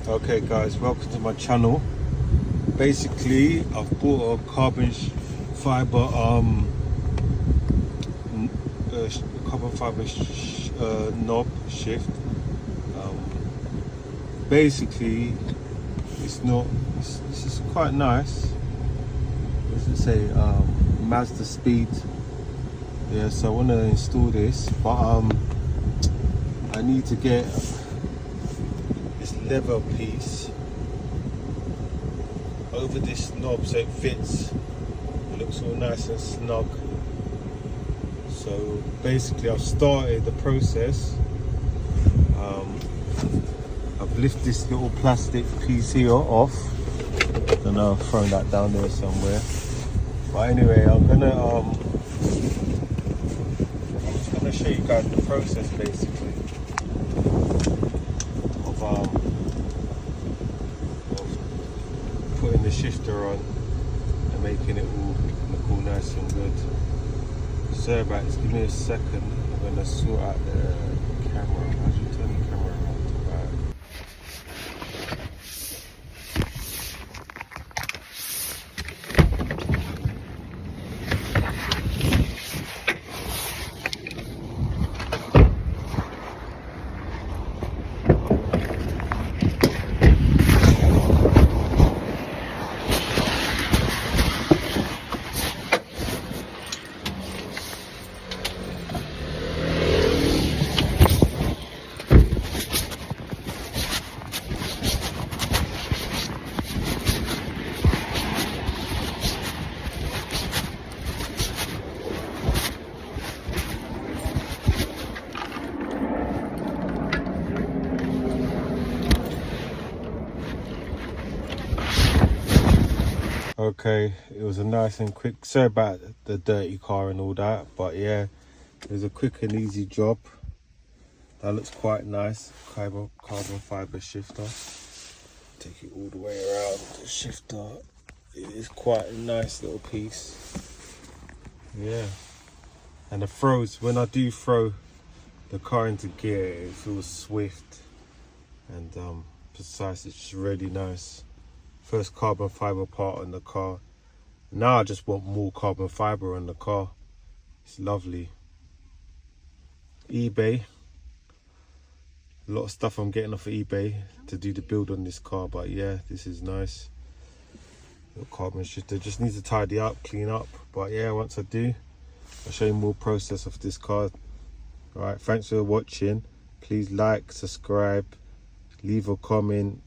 Okay guys, welcome to my channel. Basically, I've bought a carbon fiber knob shift. Basically, this is quite nice. What does it say? Mazda speed. Yeah, so I want to install this, but I need to get this lever piece over this knob so it fits. It looks all nice and snug. So basically I've started the process. I've lifted this little plastic piece here off. I don't know, I've thrown that down there somewhere. But anyway, I'm just gonna show you guys the process basically of putting the shifter on and making it all look all nice and good. Sorry about this, give me a second. I'm gonna sort out the camera. How do you turn the camera around? Right. Okay, it was a nice and quick, sorry about the dirty car and all that, but yeah, it was a quick and easy job. That looks quite nice. Carbon fiber shifter. Take it all the way around the shifter. It is quite a nice little piece. Yeah. And the throws, when I do throw the car into gear, it feels swift and precise. It's just really nice. First carbon fiber part on the car. Now I just want more carbon fiber on the car. It's lovely. eBay. A lot of stuff I'm getting off of eBay to do the build on this car, but yeah, this is nice. Little carbon shifter. Just need to tidy up, clean up. But yeah, once I do, I'll show you more process of this car. Alright, thanks for watching. Please like, subscribe, leave a comment.